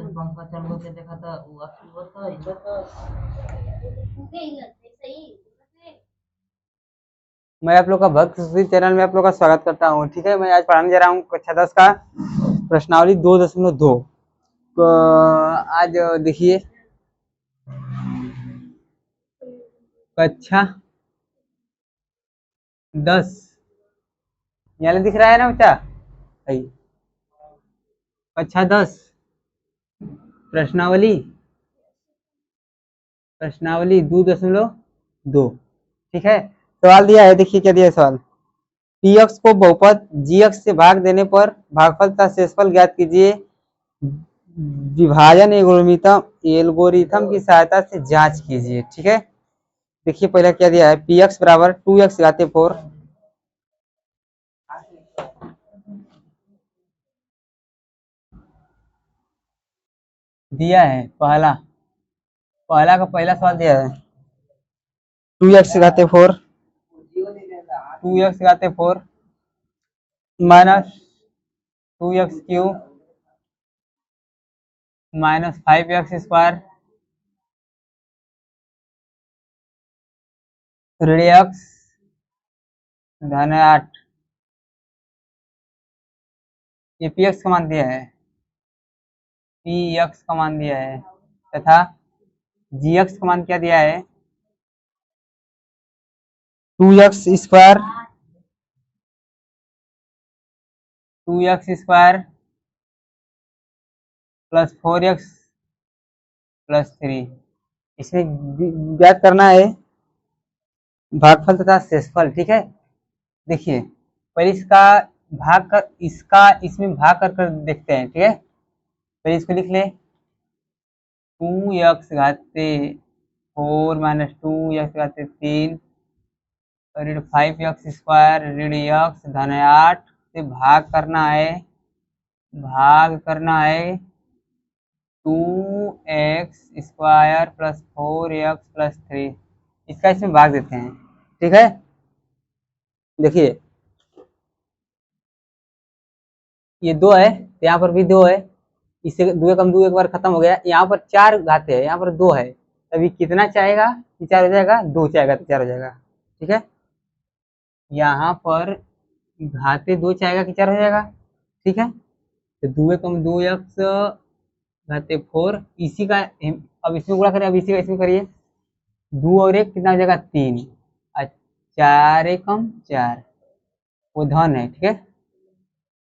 पंखा चालू करके देखा था वो अक्टूबर था इधर था। मैं आप लोग का भक्त सुशील चैनल में आप लोग का स्वागत करता हूँ। ठीक है, मैं आज पढ़ाने जा रहा हूँ कक्षा 10 का प्रश्नावली 2.2। तो आज देखिए कक्षा 10 यहाँ दिख रहा है ना बच्चा? कक्षा 10 प्रश्नावली 2.2। ठीक है, सवाल दिया है, देखिए क्या दिया है सवाल। पी एक्स को बहुपद जी एक्स से भाग देने पर भागफल तथा शेषफल ज्ञात कीजिए। विभाजन एल्गोरिथम की सहायता से जांच कीजिए। ठीक है, देखिए पहला क्या दिया है, पी एक्स बराबर 2x घाते 4 दिया है। पहला का पहला सवाल दिया है 2x घाते 4 minus 2x³ minus 5x² ऋण x धन 8। ये पी एक्स का मान दिया है, पी एक्स का मान दिया है तथा जी एक्स का मान क्या दिया है, 2x² 2x² plus 4x plus 3। इसमें ज्ञात करना है भागफल तथा शेषफल। ठीक है, देखिए पहले इसमें भाग कर देखते हैं। ठीक है, पहले इसको लिख ले 2x घाते 4 माइनस 2x घाते 3 ऋण 5x² ऋण x धन 8 से भाग करना है 2x² प्लस 4x प्लस 3। इसका इसमें भाग देते हैं। ठीक है, देखिए ये 2 है तो यहाँ पर भी 2 है, इससे 2 कम 2 एक बार खत्म हो गया। यहाँ पर 4 घाते हैं, यहाँ पर 2 है, अभी कितना चाहेगा, 4 हो जाएगा, 2 चाहेगा तो 4 हो जाएगा। ठीक है, यहाँ पर घाते 2 चाहेगा कि 4 हो जाएगा। ठीक है, तो 2 कम 2x घाते 4 इसी का अब इसमें गुणा करें, अब इसी का इसमें करिए 2 और 1 कितना हो जाएगा 3 और 4 एकम 4 वो धन है। ठीक है,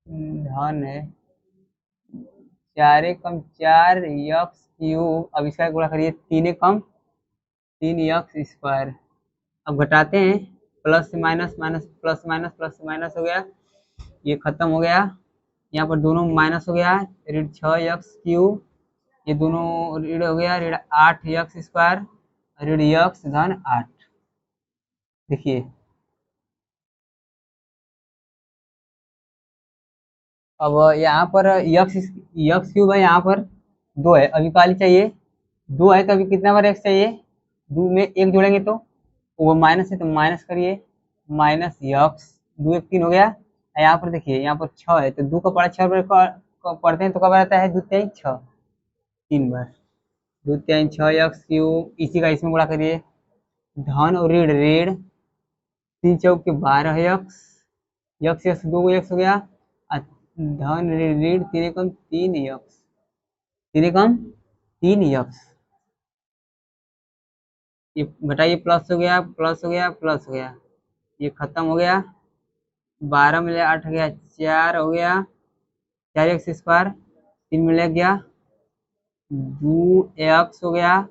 धन है 4 एकम 4 x³। अब इसका गुणा करिए 3 एकम 3x²। अब घटाते हैं, plus minus minus plus minus plus minus हो गया, ये खत्म हो गया, यहाँ पर दोनों माइनस हो गया, ऋण 6x³ ये दोनों ऋण हो गया, ऋण 8x² ऋण x धन 8। देखिए अब यहाँ पर x³ है, यहाँ पर 2 है, अभी काली चाहिए 2 है तो अभी कितना बार x चाहिए, 2 में 1 जोड़ेंगे तो वो माइनस है तो माइनस करिए, माइनस x 2 1 3 हो गया। यहाँ पर देखिए यहाँ पर 6 है तो 2 का पढ़ा 6 बार पढ़ते हैं तो कब आता है 2 3 6 3 बार 2 3 6x³। इसी का इसमें गुणा करिए, धन और ऋण 3 चौक के 12x x 2 x हो गया, धन ऋण 3 एकम 3x 3 एकम 3x। ये घटाइए, प्लस हो गया प्लस हो गया प्लस हो गया, ये खत्म हो गया, 12 मिले 8 हो गया 4 हो गया, 4x² 3 मिले गया 2x हो गया,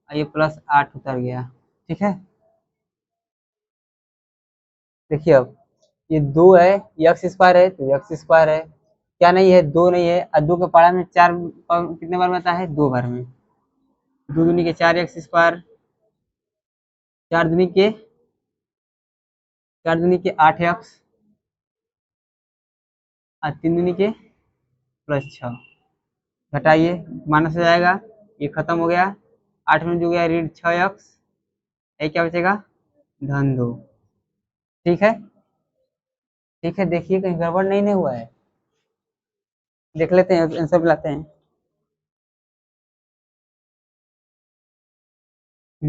ये प्लस 8 उतर गया। ठीक है, देखिए अब ये 2 है, x² है तो x² है, क्या नहीं है 2 नहीं है, और 2 के पढ़ा में 4 कितने बार में आता है 2 बार में, 2 दूनी के 4x², 4 दूनी के 8x और 3 दूनी के प्लस 6। घटाइए, माइनस हो जाएगा, ये खत्म हो गया, 8 में जो गया ऋण 6x, ये क्या बचेगा धन 2। ठीक है, ठीक है, देखिए कहीं गड़बड़ नहीं हुआ है, देख लेते हैं आंसर मिलाते हैं। कुछ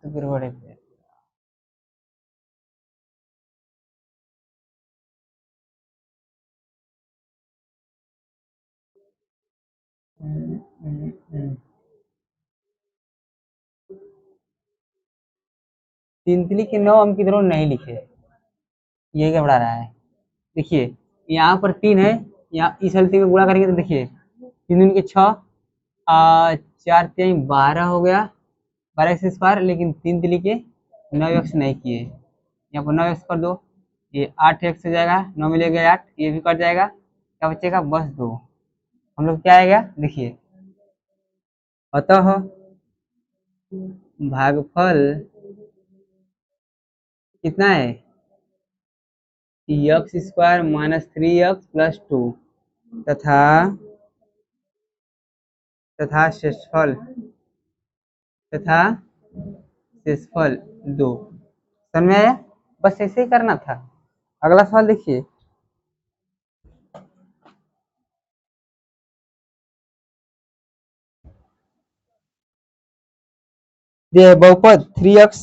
तो गड़बड़ है। तितली के 9 अंक इधर नहीं लिखे, ये क्या बढ़ा रहा है। देखिए यहाँ पर 3 है, यहाँ इस हल्ती में गुणा करेंगे तो देखिए 3 के 6, 4 3 12 हो गया, 12 एक्स स्क्वायर, लेकिन 3 तिली के 9 एक्स नहीं किए। यहाँ पर 9 एक्स कर दो, ये 8 एक्स हो जाएगा, 9 मिलेगा 8, ये भी कट जाएगा, क्या बचेगा बस 2। हम लोग क्या आएगा देखिए, अतः भागफल कितना है, x square minus 3x plus 2 तथा शेषफल शेषफल 2। समझ में आया, बस ऐसे ही करना था। अगला सवाल देखिए, बहुपद 3x।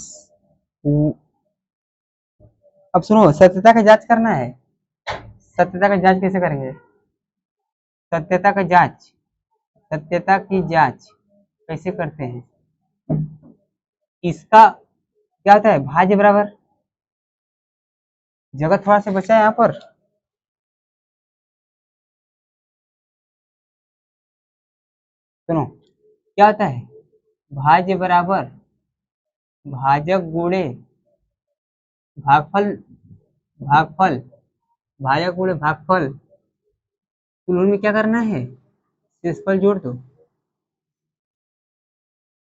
अब सुनो, सत्यता का जांच करना है। सत्यता का जांच कैसे करेंगे, सत्यता का जांच, सत्यता की जांच कैसे करते हैं। इसका क्या होता है, भाज्य बराबर, जगह थोड़ा सा बचा है यहाँ पर, सुनो क्या होता है, भाज्य बराबर भाजक गुणे भागफल, भागफल भाजक गुणे भागफल, तुलना में क्या करना है, शेषफल जोड़ दो,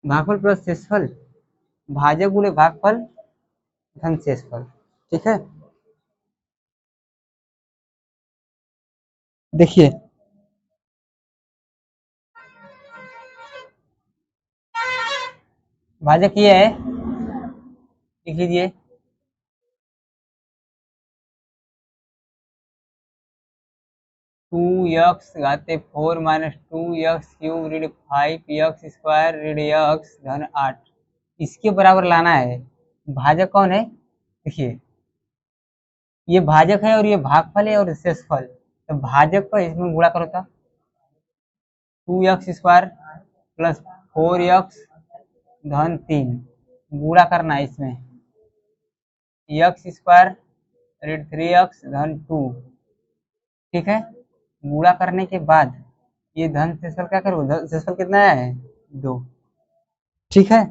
भागफल प्लस शेषफल, भाजक गुणे भागफल धन शेषफल। ठीक है, देखिए भाजक ये है, लिख लीजिए, टू एक्स घाते 4 माइनस 2x क्यूब ऋण 5x स्क्वायर ऋण x धन 8, इसके बराबर लाना है। भाजक कौन है, देखिए ये भाजक है और ये भागफल है और शेषफल, तो भाजक को इसमें गुणा करो था, 2x स्क्वायर प्लस 4x धन 3, गुणा करना है इसमें, x स्क्वायर ऋण 3x धन 2। ठीक है, गुणा करने के बाद ये धन शेषफल क्या करो, धन शेषफल कितना है 2। ठीक है,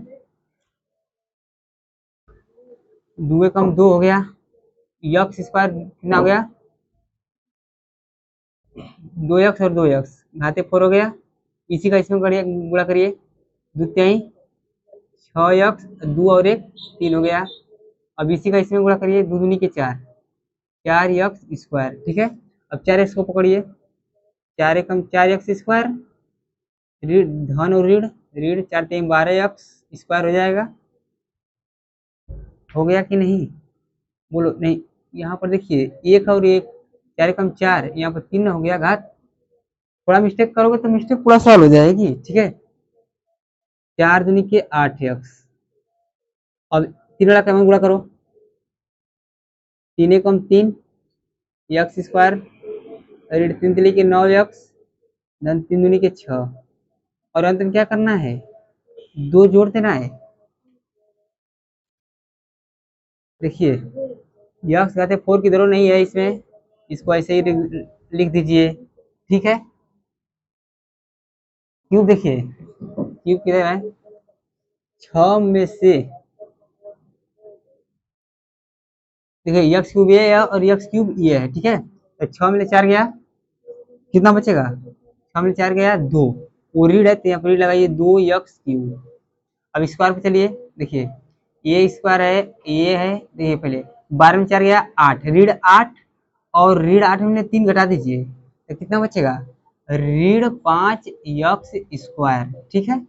2 कम 2 हो गया, एक्स स्क्वायर कितना हो गया 2x और 2x घाते 4 हो गया, इसी का इसमें गुणा करिए, 2 3 6x, 2 और 1 3 हो गया, अब इसी का इसमें गुणा करिए, 2 दूनी के 4, 4x स्क्वायर। ठीक है, अब 4x को पकड़िए, 4 एकम 4x स्क्वायर, ऋण धन और ऋण, ऋण 4 3 12x स्क्वायर हो जाएगा, हो गया कि नहीं बोलो, नहीं यहाँ पर देखिए 1 और 1, 4 एकम 4, यहाँ पर 3 हो गया घात, थोड़ा मिस्टेक करोगे तो मिस्टेक पूरा सॉल्व हो जाएगी। ठीक है, 4 दूनी के 8x, अब 3 वाला कैसे गुणा करो, 3 एकम 3 एक्स स्क्वायर ऋण 3 तिली के 9x धन 3 दूनी के 6, और अंत में क्या करना है, 2 जोड़ देना है। देखिए एक्स घाते 4 की जरूरत नहीं है इसमें, इसको ऐसे ही लिख दीजिए। ठीक है, क्यूब देखिए, क्यूब किधर है, 6 में से देखिए एक्स क्यूब ये है और एक्स क्यूब ये है। ठीक है, तो 6 में 4 गया, कितना बचेगा, 6 में 4 गया 2, वो रीड है तो यहाँ पर रीड लगाइए 2x क्यूब। अब स्क्वायर पे चलिए, देखिए ये स्क्वायर है, ये है, देखिए पहले 12 में 4 गया 8, रीड 8 और रीड 8 में 3 घटा दीजिए तो कितना बचेगा, रीड 5x स्क्वायर। ठीक है,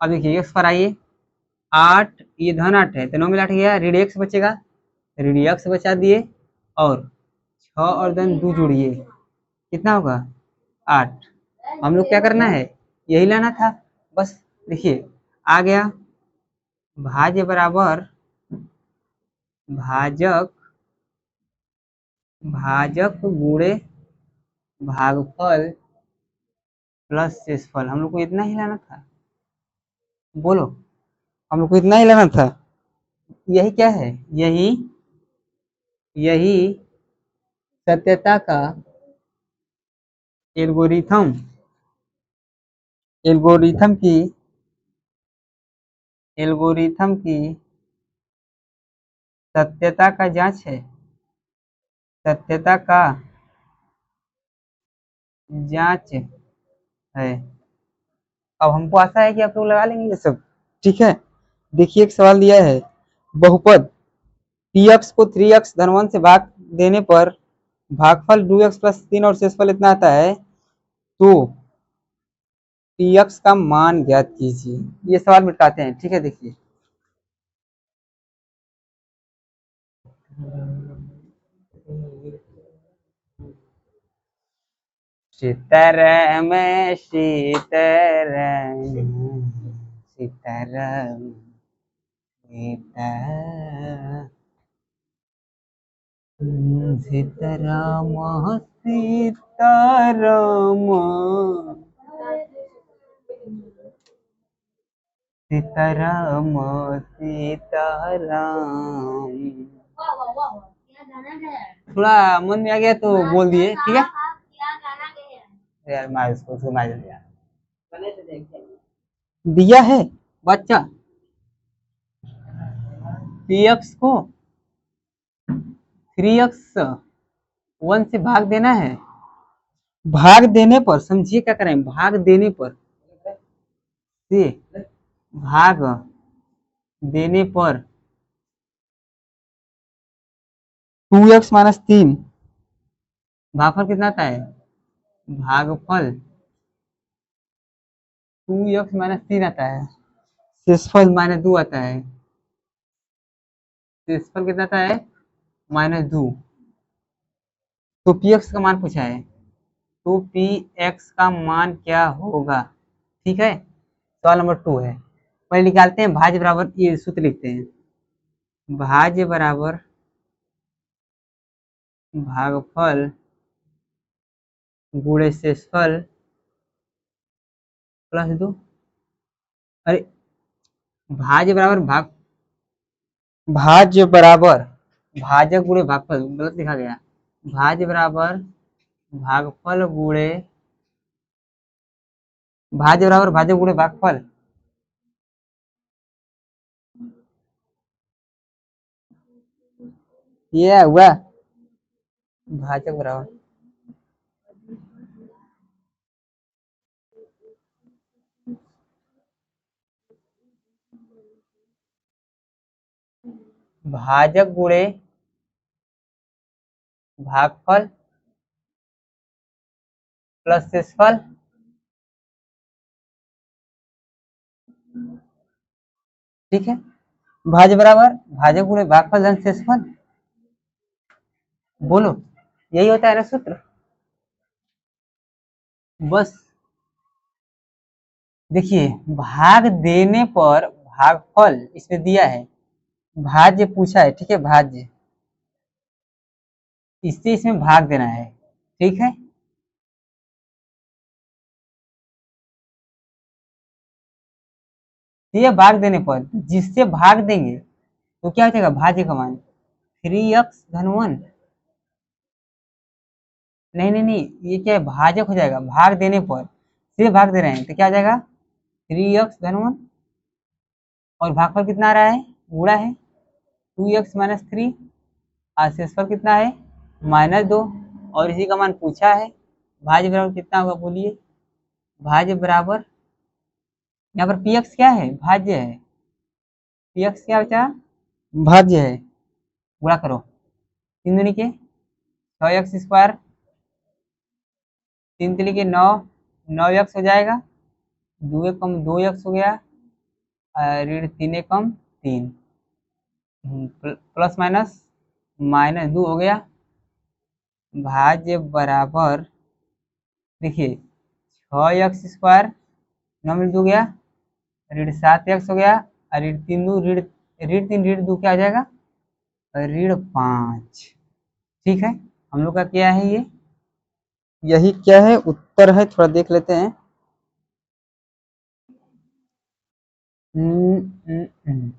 अब देखिए एक्स पर आइए, 8 ये धन 8 है तो 9 में 8 गया, रीड x बचेगा, रीड x बचा दिए और 6 और धन 2 जोड़िए, कितना होगा 8। हम लोग क्या करना है, यही लाना था, बस देखिए आ गया भाज्य बराबर भाजक गुणे भागफल प्लस शेषफल। हम लोग को इतना ही लाना था, बोलो, हम लोग को इतना ही लाना था। यही क्या है, यही सत्यता का एल्गोरिथम की सत्यता का जांच है, सत्यता का जांच है। अब हमको आशा है कि आप लोग लगा लेंगे ये सब, ठीक है। देखिए एक सवाल दिया है, बहुपद px को 3x धन 1 से भाग देने पर भागफल 2x प्लस 3 और शेषफल इतना आता है, तो px का मान ज्ञात कीजिए। ये सवाल मिटाते हैं, ठीक है। देखिए सीताराम सीताराम सीताराम सीता सीताराम सीताराम सीताराम सीताराम। थोड़ा मन में आ गया तो बोल दिए, ठीक है। यार मैं इसको सुना दिया, दिया है बच्चा px को 3x 1 से भाग देना है। भाग देने पर समझिए क्या करें, भाग देने पर से भाग देने पर 2x माइनस 3 भागफल कितना आता है, भागफल 2x माइनस 3 आता है, शेषफल माइनस 2 आता है, शेषफल कितना आता है -2। तो px का मान पूछा है, तो px का मान क्या होगा, ठीक है। सवाल नंबर 2 है, पहले निकालते हैं भाज्य बराबर, ये सूत्र लिखते हैं, भाज्य बराबर भागफल गुणे शेषफल प्लस 2। अरे भाज्य बराबर भाजक गुणे भागफल, गलत लिखा गया। भाज्य बराबर भागफल गुणे भाजक गुणे भागफल, ये हुआ भाजक बराबर भाजक गुणे भागफल प्लस शेषफल, ठीक है। भाज्य बराबर भाजक गुणे भागफल धन शेषफल, बोलो यही होता है ना सूत्र। बस देखिए भाग देने पर भागफल इसमें दिया है, भाज्य पूछा है, ठीक है, भाज्य, इससे इसमें भाग देना है, ठीक है। ये भाग देने पर जिससे भाग देंगे तो क्या हो जाएगा, भाज्य का मान 3x धन 1, नहीं, ये क्या है, भाजक हो जाएगा, भाग देने पर से भाग दे रहे हैं तो क्या आ जाएगा 3x धन 1, और भागफल कितना आ रहा है, गुणा है 2x माइनस 3, और शेषफल कितना है -2, और इसी का मान पूछा है। भाज्य बराबर कितना होगा बोलिए, भाज्य बराबर यहाँ पर px क्या है, भाज्य है, px क्या बचा, भाज्य है, गुणा करो 3 दूनी के 6x स्क्वायर, 3 3 के 9, 9x हो जाएगा, 2 कम 2x हो गया, ऋण 3 कम 3, प्लस माइनस -2 हो गया। भाज्य बराबर देखिए 6x स्क्वायर 9 में 2 गया, ऋण 7x हो गया, और ऋण 3 दू ऋण ऋण 3 ऋण 2 क्या आ जाएगा, ऋण 5। ठीक है, हम लोग का क्या है ये, यही क्या है उत्तर है, थोड़ा देख लेते हैं। हम्म, हम्म, हम्म।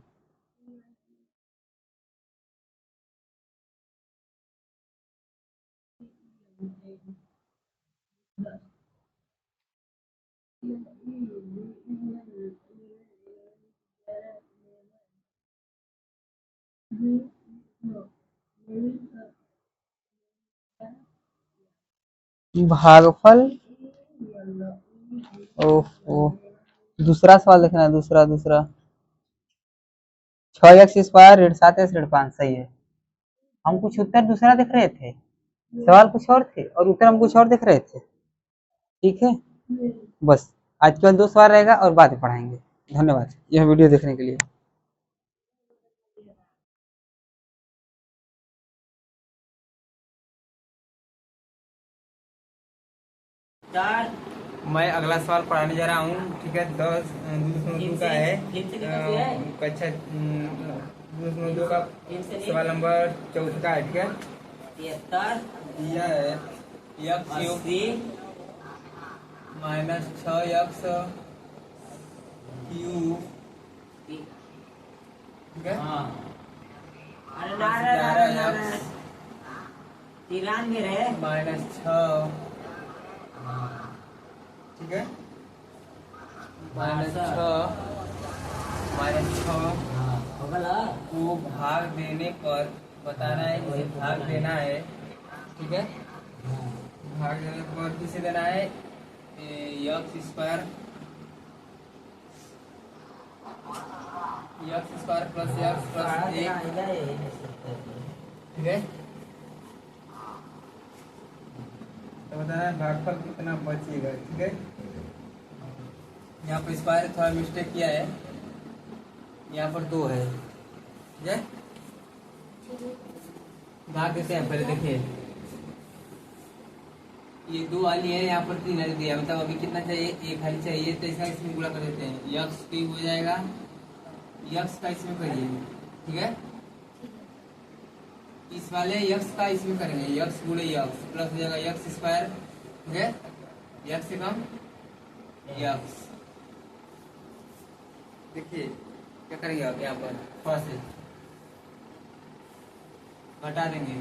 भागफल, ओहो, दूसरा सवाल देखना, दूसरा दूसरा 6x² ऋण 7x ऋण 5, सही है। हम कुछ उत्तर दूसरा देख रहे थे, सवाल कुछ और थे और उत्तर हम कुछ और देख रहे थे। ठीक है, बस आज केवल 2 सवाल रहेगा और बाद में पढ़ाएंगे। धन्यवाद यह वीडियो देखने के लिए। चार मैं अगला सवाल पढ़ाने जा रहा हूँ। ठीक है, 10 का है, कक्षा 2 का सवाल नंबर 4 का है। ठीक है, 73 यह है x माइनस 6x क्यूब। ठीक है, हाँ, अरे 11x 93 है। माइनस 6। ठीक है, -6 को भाग देने पर बताना है, इसे भाग देना है। ठीक है, भाग देने पर किसे देना है, x² प्लस x प्लस 1। ठीक है, तो बताना है भागफल कितना बचेगा। ठीक है, यहाँ पर स्क्वायर थोड़ा मिस्टेक किया है, यहाँ पर 2 है। ठीक है, भाग देते हैं, पहले देखिए ये 2 वाली है, यहाँ पर 3 है दिया, मतलब अभी कितना चाहिए, 1 खाली चाहिए, तो इसका इसमें गुणा कर देते हैं, x की हो जाएगा, x का इसमें करिए। ठीक है, इस वाले x का इसमें करेंगे, x गुणे x प्लस हो जाएगा x²। ठीक है, x से कम x। देखिए क्या करेंगे आप, यहाँ पर थोड़ा से घटा देंगे,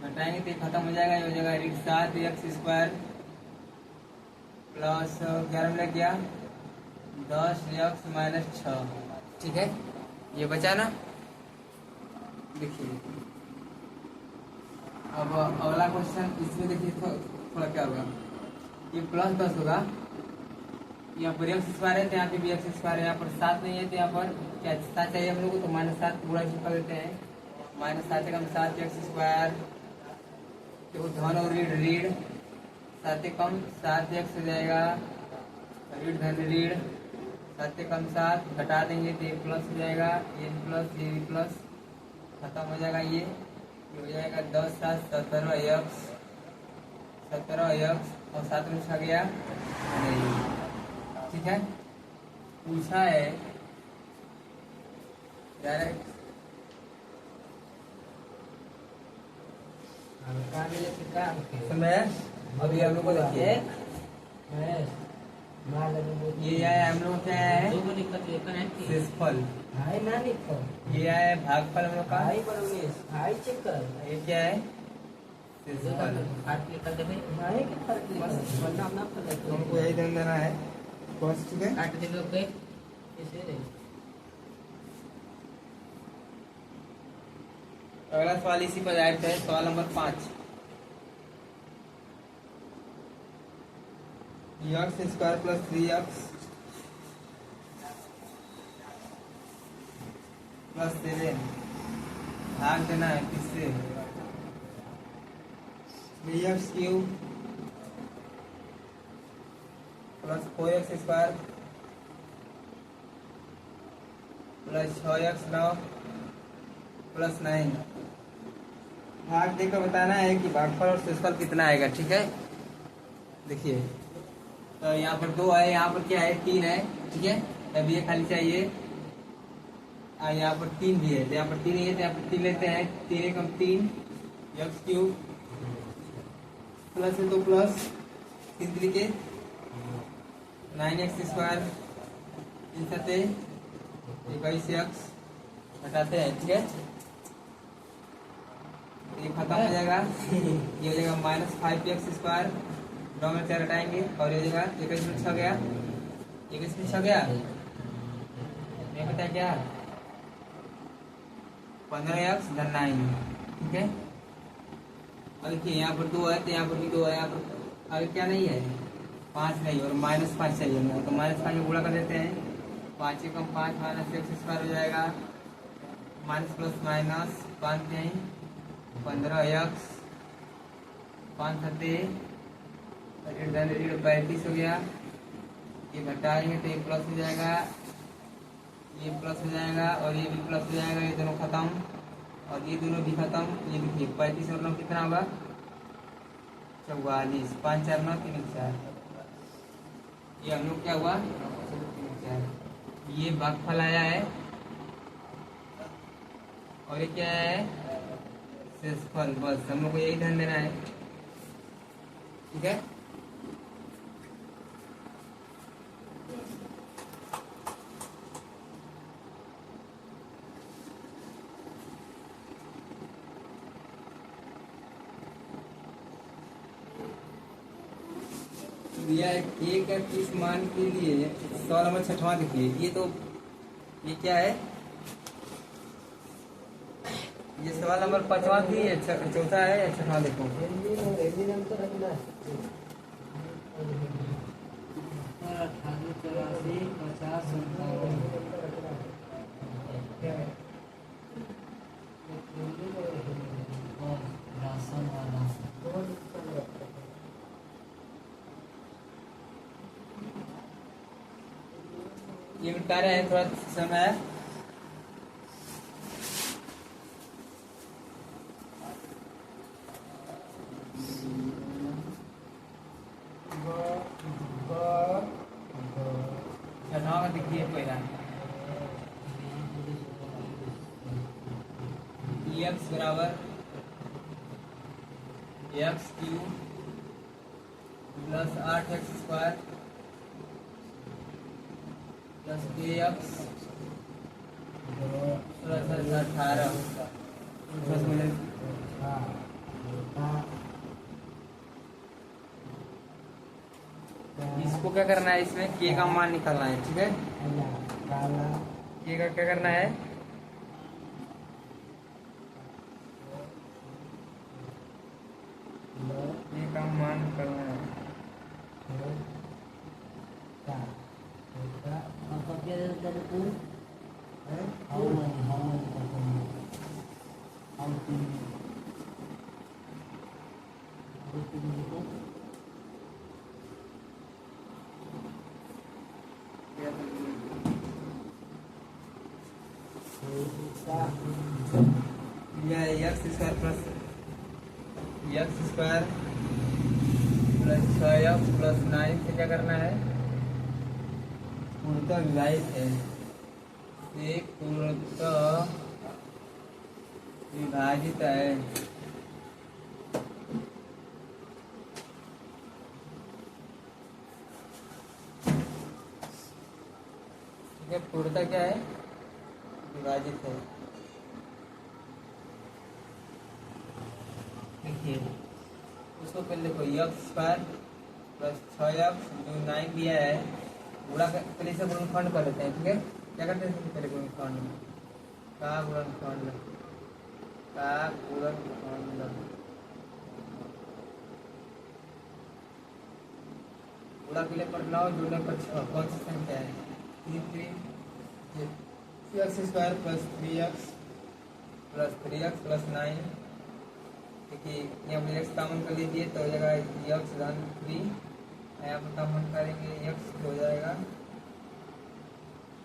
घटाएंगे तो खत्म हो जाएगा, ये हो जाएगा ऋण 7x² प्लस 11 में लग गया 10x माइनस 6। ठीक है, ये बचा ना। देखिए अब अगला क्वेश्चन, इसमें देखिए थोड़ा क्या होगा, ये प्लस 10 होगा, यहाँ पर x² है तो यहाँ पे भी x² है, यहाँ पर 7 नहीं है तो यहाँ पर क्या 7 चाहिए हम लोग को, तो -7 गुणा कर देते हैं, -7 से कम 7x², तो धन और ऋण ऋण 7 से कम 7x हो जाएगा, ऋण धन ऋण 7 से कम 7, घटा देंगे तो ये प्लस हो जाएगा, ये प्लस ये प्लस, खत्म हो जाएगा, ये हो जाएगा 10 7 17x 17x और 7 में छा गया नहीं। ठीक है, पूछा है डायरेक्ट समय। अभी हम लोग को देखिए ये आया हम लोग क्या है, शेषफल, ये आया है भागफल हम लोग का, ये क्या है शेषफल। हमको यही ध्यान देना है बस। ठीक है, अगला सवाल इसी पर आया है, सवाल number 5, x² plus 3x plus 7 भाग देना है किससे, 3x³ plus 4x² plus 6x9 plus 9। भाग देकर बताना है कि भागफल और शेषफल कितना आएगा। ठीक है, देखिए तो यहाँ पर 2 है, यहाँ पर क्या है 3 है। ठीक है, तब ये खाली चाहिए। यहाँ पर 3 भी है, तो यहाँ पर 3 है, तो यहाँ पर 3 लेते हैं। 3 एकम 3 एक्स क्यूब प्लस है तो प्लस 3 तरीके 9x स्क्वायर इन सते 21x हटाते हैं, ठीक है। ये खत्म हो जाएगा। ये हो जाएगा -5x स्क्वायर, 9 में 4 हटाएंगे और ये हो जाएगा 21 में 6 गया, 21 में 6 गया, नहीं पता क्या 15x धन 9, ठीक है। अब देखिए यहाँ पर 2 है तो यहाँ पर भी 2 है, यहाँ पर आगे क्या नहीं है 5 नहीं और -5 चाहिए हमें, तो -5 में गुणा कर देते हैं। 5 एकम 5 -x स्क्वायर हो जाएगा, माइनस प्लस माइनस 5 नहीं 15x 5 सते 35 हो गया। ये घटाएंगे तो ये प्लस हो जाएगा, ये प्लस हो जाएगा और ये भी प्लस हो जाएगा, ये दोनों खत्म और ये दोनों भी खत्म। ये देखिए 35 और 9 कितना होगा 44, 5 4 9 3 4, ये हम लोग क्या हुआ 3 4, ये भागफल आया है और ये क्या है शेषफल। बस हम लोग को यही ध्यान देना है, ठीक है। दिया है एक का किस मान के लिए सवाल नंबर 6वां देखिए। ये तो ये क्या है, ये सवाल नंबर 5वां थी, चौथा है या 6वां देखो। ये बता रहे हैं थोड़ा समय देखिए पहला x बराबर x cube plus 8x square plus 2x plus 18 इसको क्या करना है, इसमें k का मान निकालना है, ठीक है। k का क्या करना है, k का मान करना है। X square plus 6x plus 9 से क्या करना है, पूर्णतः विभाजित है, एक पूर्णतः विभाजित है, ठीक है। पूर्णतः क्या है, विभाजित है। देखिए उसको पहले देखो एक्स स्क्वायर प्लस 6x जो 9 दिया है गुणा पहले से गुणनखंड कर लेते हैं, ठीक है। क्या करते हैं पहले गुणनखंड का गुणनखंड गुणा के लिए पर 9 जोड़ने पर 6 कौन सी संख्या है 3x square plus 3x plus 9। देखिए यहाँ पर एक्स कॉमन कर लीजिए तो हो जाएगा एक्स धन 3, यहाँ पर कॉमन करेंगे एक्स हो जाएगा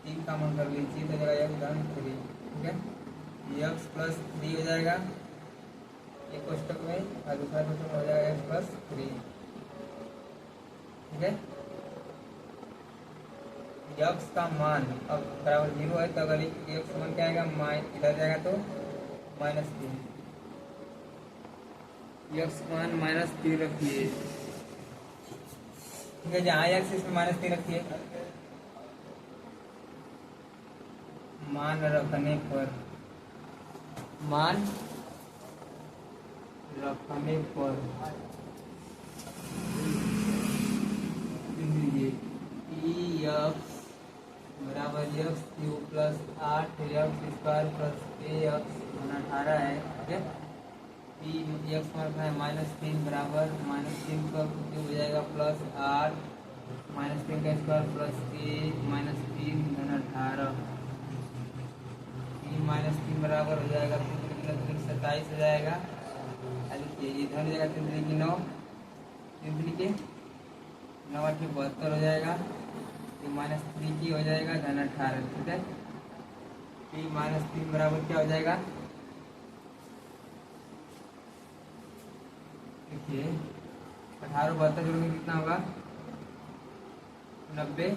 3 कॉमन कर लीजिए तो हो जाएगा एक्स धन 3, ठीक है। एक्स प्लस 3 हो जाएगा एक कोष्टक में और दूसरा कोष्टक में हो जाएगा एक्स प्लस 3, ठीक है। यक्स का मान अब बराबर 0 है तो अगर यक्स मान क्या आएगा इधर जाएगा तो -3 यक्स मान -3 रखिए। ठीक है, जहाँ यक्स इसमें -3 रखिए। मान रखने पर यक्स बराबर x cube plus 8 x square plus x 18 है। ठीक है, पी यक्स मान है -3 बराबर -3 का क्यूब हो जाएगा प्लस 8 -3 का स्क्वायर प्लस -3 धन 18 -3 बराबर हो जाएगा 27 हो जाएगा। देखिए ये धन हो जाएगा 3 की 9 3 के 9 8 72 हो जाएगा। ये -3 की हो जाएगा धन 18। ठीक है, पी -3 बराबर क्या हो जाएगा? देखिए 18 72 जोड़ेंगे कितना होगा? 90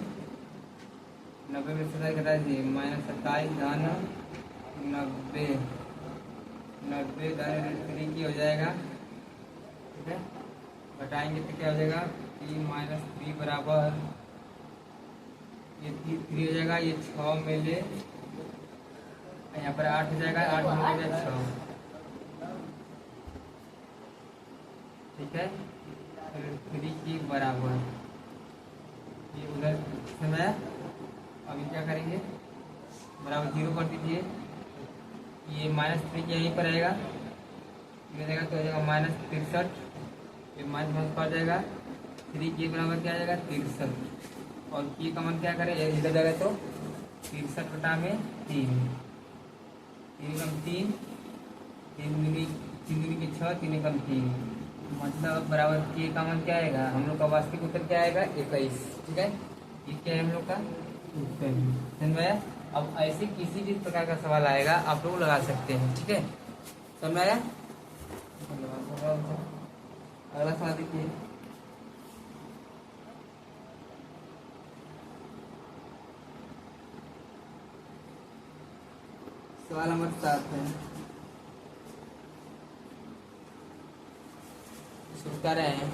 90 में 27 घटा दीजिए -27 धन 90 90 धन 3 की हो जाएगा। ठीक है, घटाएंगे तो क्या हो जाएगा? पी -3 बराबर ये 3 हो जाएगा, ये 6 में ले यहाँ पर 8 हो जाएगा, 8 में हो जाएगा 6। ठीक है, 3 की बराबर ये उधर समय। अभी क्या करेंगे? बराबर 0 कर दीजिए। ये -3 के यहीं पर आएगा, ये जाएगा तो हो जाएगा -63। ये माइनस पड़ जाएगा 3 के बराबर क्या आ जाएगा? 63। और की का मान क्या करें? इधर जाएगा तो 63 बटा में 3 3 कम 3 3 दूनी के 6 3 कम 3 मतलब बराबर के का मान क्या आएगा? हम लोग का वास्तविक उत्तर क्या आएगा? 21। ठीक है, ये क्या है हम लोग का उत्तर। समझ में आया? अब ऐसे किसी भी प्रकार का सवाल आएगा आप लोग लगा सकते हैं। ठीक है, समझ में आया? अगला सवाल देखिए। सवाल नंबर 7 है, शुरू कर रहे हैं।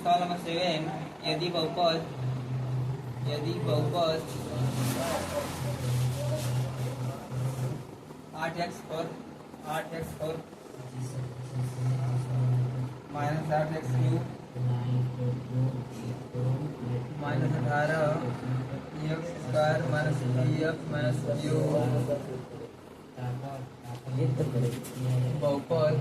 सवाल नंबर 7, यदि बहुपद 8x और -8x cube -18 x square -3x cube बहुपद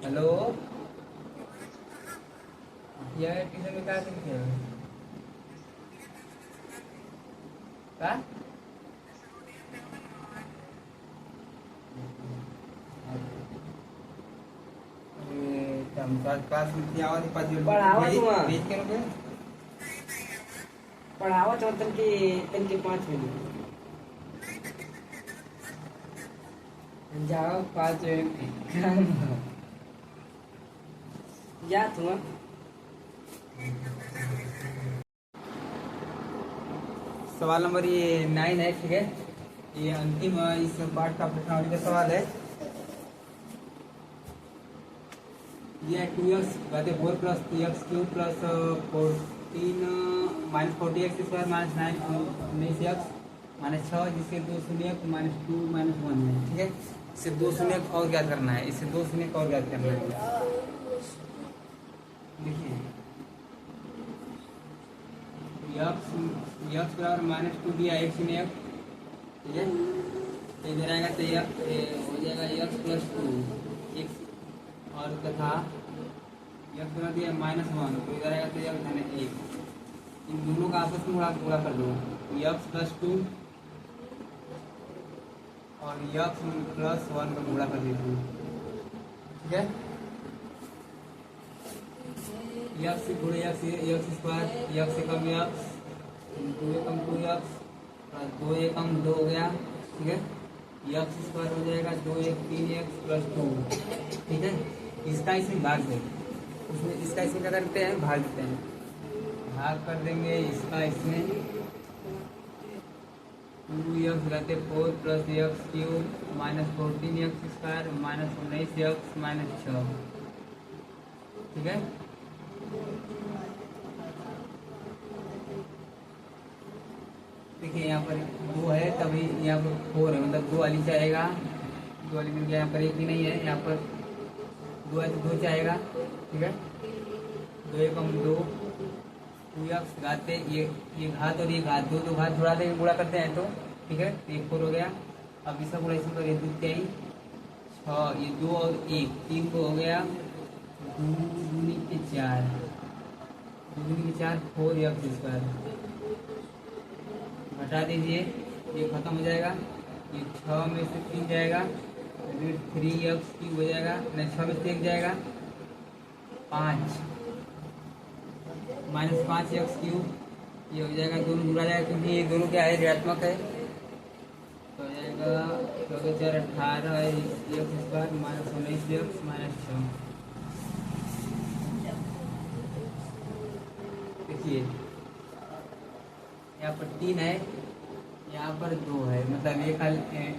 हेलो, यह ट्यूशन में क्या सीखते हैं? क्या? क्लास में आवाज पढ़ावा तुम भेज के रुके पढ़ावा तो तन के 5 मिनट जाओ 5 मिनट जा तुम। सवाल नंबर ये 9 है। ठीक है, ये अंतिम इस पाठ का प्रश्नावली का सवाल है। ये 2x घाते 4 plus 3x cube plus 14 minus 40x square minus 19x minus 6 जिससे 2 शून्य माइनस 2 माइनस 1 है। ठीक है, इससे 2 शून्य और ज्ञात करना है, इससे 2 शून्य और ज्ञात करना है। देखिए x बराबर माइनस 2 दिया एक शून्य, ठीक है, इधर आएगा तो ये हो जाएगा x प्लस 2 x और तथा x बना दिया -1 तो इधर आएगा तो x धन 1। इन दोनों का आपस में गुणा कर दो, x प्लस 2 और x प्लस 1 का गुणा कर दीजिए। ठीक है, x से गुणे x स्क्वायर, x से कम x, 2 कम 2x, 2 कम 2 हो गया। ठीक है, x स्क्वायर हो जाएगा 2 1 3x प्लस 2। ठीक है, इसका इसमें भाग दें, उसमें इसका इसमें क्या करते हैं, भाग देते हैं, भाग कर देंगे इसका इसमें 2x रहते 4 plus x cube minus 14x square minus 19x minus 6। ठीक है, देखिए यहाँ पर 2 है तभी यहाँ पर 4 है, मतलब 2 वाली चाहेगा, 2 वाली मिल गया, यहाँ पर एक भी नहीं है, यहाँ पर 2 है तो 2 चाहेगा। ठीक है, 2 कम 2 2x घाते ये घात और ये घात, दो घात जुड़ा देंगे, गुणा करते हैं तो ठीक है, तो ये 4 हो गया। अब इसका गुणा इसमें करिए, 2 3 6, ये 2 और 1 3 को हो गया 2 दूनी के 4, 2 दूनी के 4 4x स्क्वायर, घटा दीजिए, ये खत्म हो जाएगा, ये 6 में से 3 जाएगा, 3x क्यूब हो जाएगा, नहीं 6 में से 1 जाएगा 5 माइनस 5x क्यूब, ये हो जाएगा, दोनों जुड़ा जाएगा क्योंकि ये दोनों क्या है, ऋणात्मक है, तो हो जाएगा 14 4 18 x square minus 19x minus 6। देखिए यहाँ पर 3 है, यहाँ पर 2 है, मतलब एक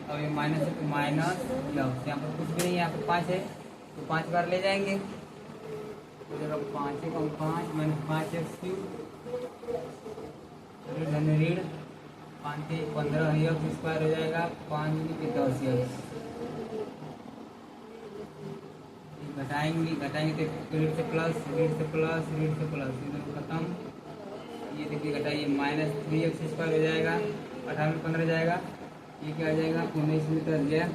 अब ये माइनस है तो माइनस प्लस, यहाँ पर कुछ भी नहीं, यहाँ पर 5 है तो 5 बार ले जाएंगे, तो जगह 5 कम 5 माइनस 5x क्यूब धन ऋण 5 15 स्क्वायर हो जाएगा, 5 के 10x, घटाएंगे तो ऋण से प्लस ऋण से प्लस ऋण से प्लस, इधर खत्म, ये देखिए घटाइए माइनस 3x स्क्वायर हो जाएगा, 18 में 15 जाएगा, ये क्या आ जाएगा 19 में 10 गया,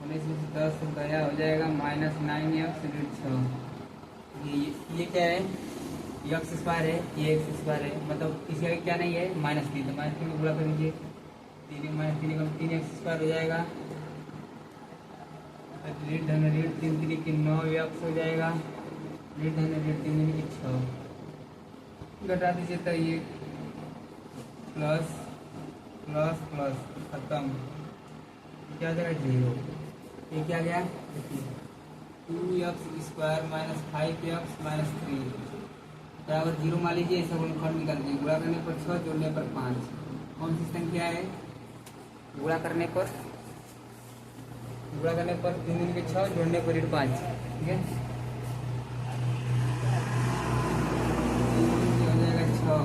19 में 10 गया हो जाएगा माइनस 9x ऋण 6। ये क्या है, x स्क्वायर है, ये x स्क्वायर है, मतलब इसका क्या नहीं है, माइनस 3, तो माइनस 3 को गुणा कर दीजिए, 3 माइनस 3 कम 3x स्क्वायर हो जाएगा, ऋण धन ऋण 3 3 की 9x हो जाएगा, ऋण धन ऋण 3 3 की 6, घटा दीजिए तो ये प्लस प्लस प्लस खत्म, क्या हो जाएगा 0, ये क्या गया, 2x square minus 5x minus 3 बराबर 0 मान लीजिए, ऐसा गुणनखंड निकाल दीजिए, गुणा करने पर 6 जोड़ने पर 5, कौन सी संख्या है, गुणा करने पर 3 दूनी के 6 जोड़ने पर 5। ठीक है, हो जाएगा 6,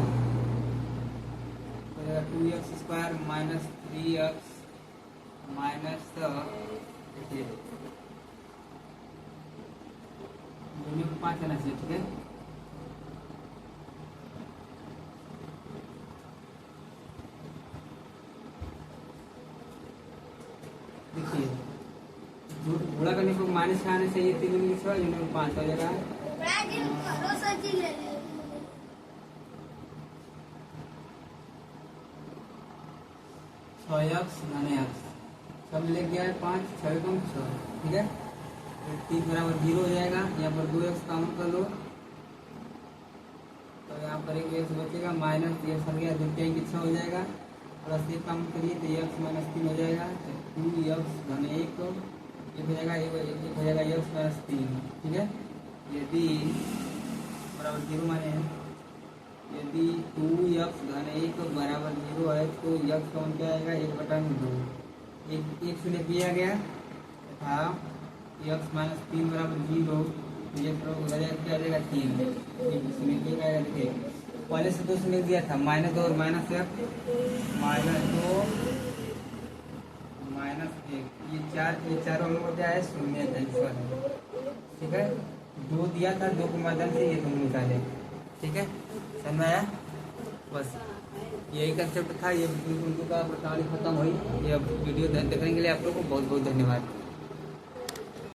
हो जाएगा 2x square minus 3x minus, देखिए दोनों को 5 आना चाहिए। ठीक है, देखिए गुणा करने को माइनस का आना चाहिए, 3 दूनी के 6 जोड़ने पर 5 हो जाएगा, 6x धन x, सब ले गया है 5, 6 कम 6। ठीक है, 3 बराबर 0 हो जाएगा, यहाँ पर 2x काउंट कर लो, तो यहाँ पर एक x बचेगा, माइनस ये सर गया 2 की 6 हो जाएगा, प्लस 1 काउंट करिए तो x माइनस 3 हो जाएगा, तो 2x धन 1 हो जाएगा, एक हो जाएगा x माइनस 3। ठीक है, यदि बराबर 0 माने हैं, यदि 2x धन 1 बराबर 0 है तो x कौन क्या आएगा, 1/2, एक शून्य किया गया तथा ये x माइनस 3 बराबर 0, ये हो जाएगा क्या आ जाएगा 3, ये इसमें क्या आएगा देखिए पहले से 2 से मिल दिया था माइनस 2 और माइनस 1, माइनस 2 माइनस 1, ये चार हम लोग क्या है शून्य है ठीक है। 2 दिया था, 2 के माध्यम से ये तुम निकाले, ठीक है समझ में आया। बस यही कंसेप्ट था, ये उनका प्रणाली खत्म हुई। ये वीडियो देखने के लिए आप लोग को बहुत बहुत धन्यवाद।